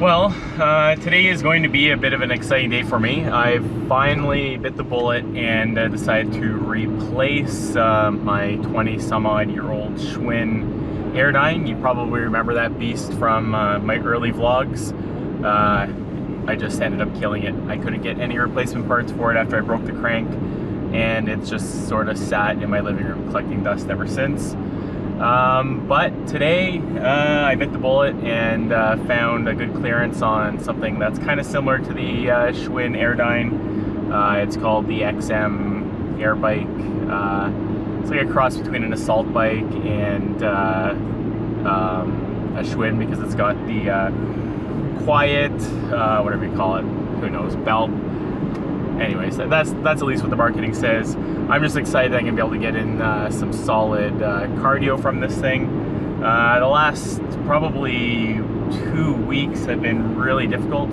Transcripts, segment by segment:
Well, today is going to be a bit of an exciting day for me. I've finally bit the bullet and decided to replace my 20-some-odd-year-old Schwinn Airdyne. You probably remember that beast from my early vlogs. I just ended up killing it. I couldn't get any replacement parts for it after I broke the crank, and it's just sort of sat in my living room collecting dust ever since. But today I bit the bullet and found a good clearance on something that's kind of similar to the Schwinn Airdyne. It's called the XM Air Bike. It's like a cross between an assault bike and a Schwinn, because it's got the quiet, whatever you call it, who knows, belt. Anyways, that's at least what the marketing says. I'm just excited I'm gonna be able to get in some solid cardio from this thing. The last probably 2 weeks have been really difficult.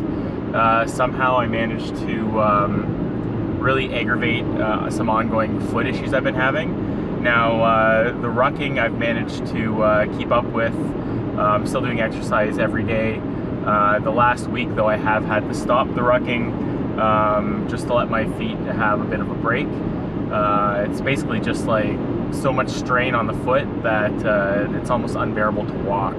Somehow I managed to really aggravate some ongoing foot issues I've been having. Now the rucking I've managed to keep up with. I'm still doing exercise every day. The last week though, I have had to stop the rucking just to let my feet have a bit of a break. It's basically just like so much strain on the foot that it's almost unbearable to walk.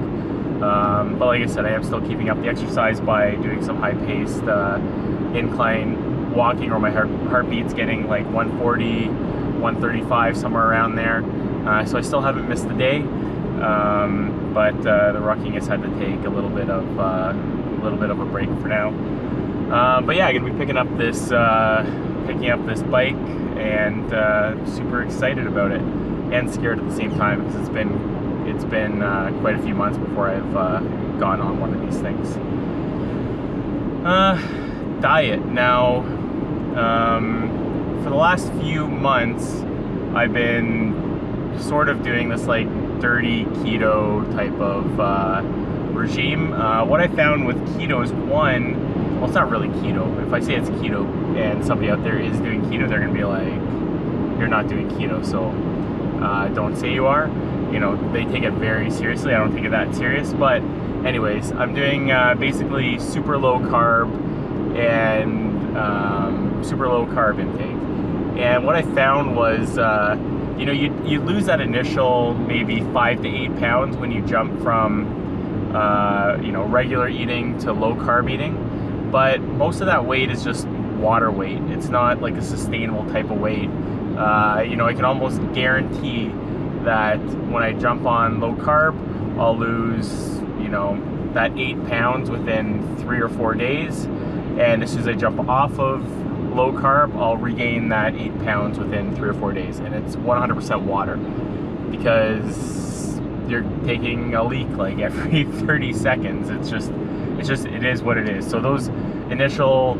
But like I said, I am still keeping up the exercise by doing some high-paced incline walking, or my heartbeat's getting like 140, 135, somewhere around there. So I still haven't missed the day, but the rucking has had to take a little bit of a break for now. But yeah, I'm gonna be picking up this bike, and super excited about it, and scared at the same time, because it's been quite a few months before I've gone on one of these things. Diet. Now, for the last few months, I've been sort of doing this like dirty keto type of regime. What I found with keto is, one, well, it's not really keto. If I say it's keto and somebody out there is doing keto, they're gonna be like, you're not doing keto, so don't say you are. You know, they take it very seriously. I don't take it that serious. But anyways, I'm doing basically super low carb and super low carb intake. And what I found was, you know, you lose that initial maybe 5 to 8 pounds when you jump from you know, regular eating to low carb eating. But most of that weight is just water weight. It's not like a sustainable type of weight. You know, I can almost guarantee that when I jump on low carb, I'll lose, you know, that 8 pounds within 3 or 4 days. And as soon as I jump off of low carb, I'll regain that 8 pounds within 3 or 4 days. And it's 100% water, because you're taking a leak like every 30 seconds. It is what it is. So those initial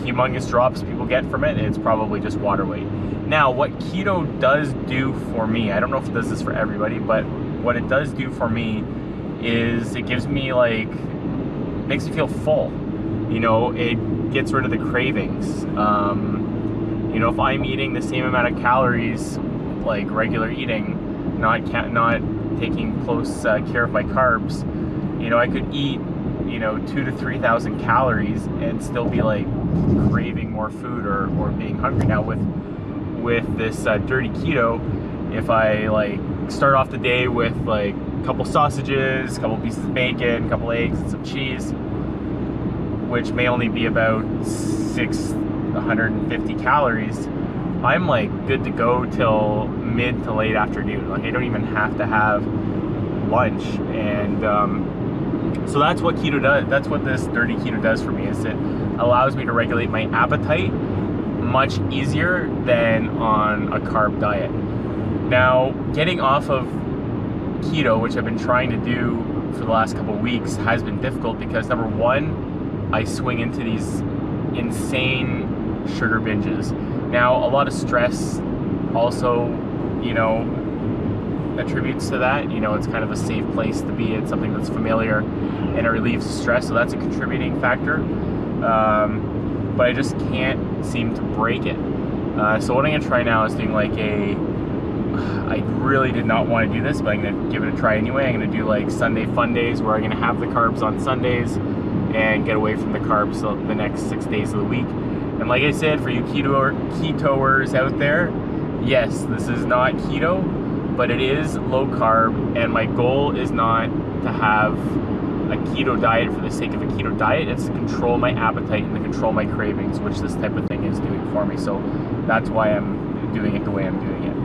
humongous drops people get from it, it's probably just water weight. Now, what keto does do for me, I don't know if it does this for everybody, but what it does do for me is it gives me like, makes me feel full. You know, it gets rid of the cravings. You know, if I'm eating the same amount of calories like regular eating, not taking close care of my carbs, you know, I could eat, you know, 2,000 to 3,000 calories and still be like craving more food or being hungry. Now with this dirty keto, if I like start off the day with like a couple sausages, a couple pieces of bacon, a couple eggs, and some cheese, which may only be about 650 calories, I'm like good to go till mid to late afternoon. Like I don't even have to have lunch. And so that's what keto does. That's what this dirty keto does for me, is it allows me to regulate my appetite much easier than on a carb diet. Now, getting off of keto, which I've been trying to do for the last couple of weeks, has been difficult because, number one, I swing into these insane sugar binges. Now, a lot of stress also, you know, attributes to that. You know, it's kind of a safe place to be. It's something that's familiar and it relieves stress, so that's a contributing factor. But I just can't seem to break it. So what I'm gonna try now is doing like a I really did not want to do this, but I'm gonna give it a try anyway. I'm gonna do like Sunday fun days where I'm gonna have the carbs on Sundays and get away from the carbs the next 6 days of the week. And like I said, for you ketoers out there, yes, this is not keto, but it is low carb, and my goal is not to have a keto diet for the sake of a keto diet. It's to control my appetite and to control my cravings, which this type of thing is doing for me. So that's why I'm doing it the way I'm doing it.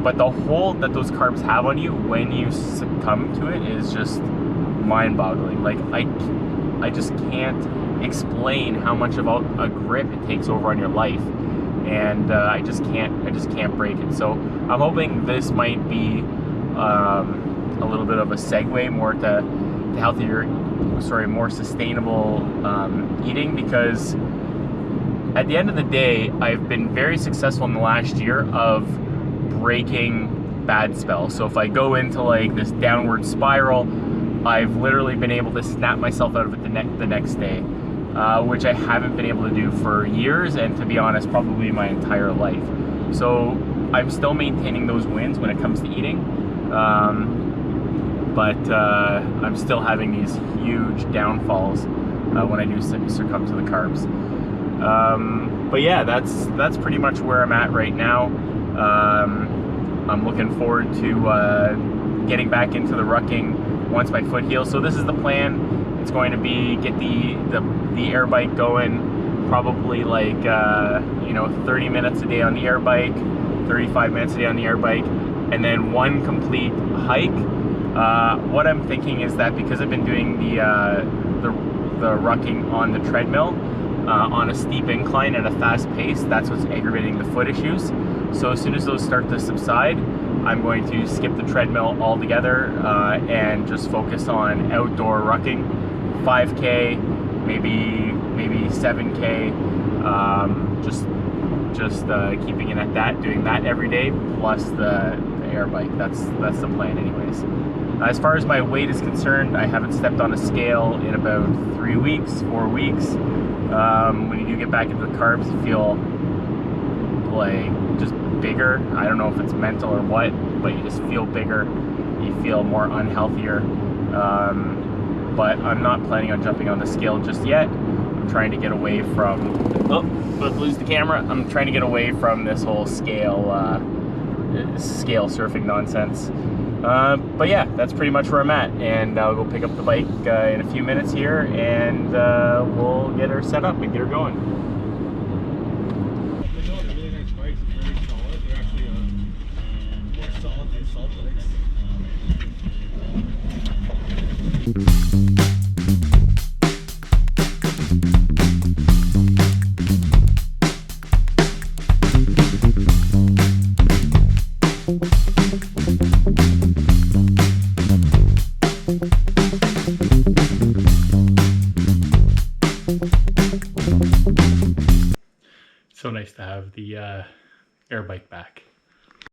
But the hold that those carbs have on you when you succumb to it is just mind-boggling. Like I just can't explain how much of a grip it takes over on your life, and I just can't break it. So I'm hoping this might be a little bit of a segue more to healthier, more sustainable eating, because at the end of the day, I've been very successful in the last year of breaking bad spells. So if I go into like this downward spiral, I've literally been able to snap myself out of it the next day, which I haven't been able to do for years, and to be honest, probably my entire life. So I'm still maintaining those wins when it comes to eating, but I'm still having these huge downfalls when I do succumb to the carbs. But yeah, that's pretty much where I'm at right now. I'm looking forward to getting back into the rucking once my foot heals. So this is the plan. It's going to be get the air bike going, probably like 30 minutes a day on the air bike, 35 minutes a day on the air bike, and then one complete hike. What I'm thinking is that because I've been doing the rucking on the treadmill on a steep incline at a fast pace, that's what's aggravating the foot issues. So as soon as those start to subside, I'm going to skip the treadmill altogether and just focus on outdoor rucking, 5K, maybe 7K, just keeping it at that, doing that every day, plus the air bike. That's the plan anyways. As far as my weight is concerned, I haven't stepped on a scale in about 4 weeks. When you do get back into the carbs, you feel like just bigger. I don't know if it's mental or what, but you just feel bigger. You feel more unhealthier. But I'm not planning on jumping on the scale just yet. I'm trying to get away from, let's lose the camera. I'm trying to get away from this whole scale surfing nonsense. But yeah, that's pretty much where I'm at, and I'll go pick up the bike in a few minutes here, and we'll get her set up and get her going. They're really nice bikes, very solid. They're actually more solid than salt bikes. So nice to have the air bike back.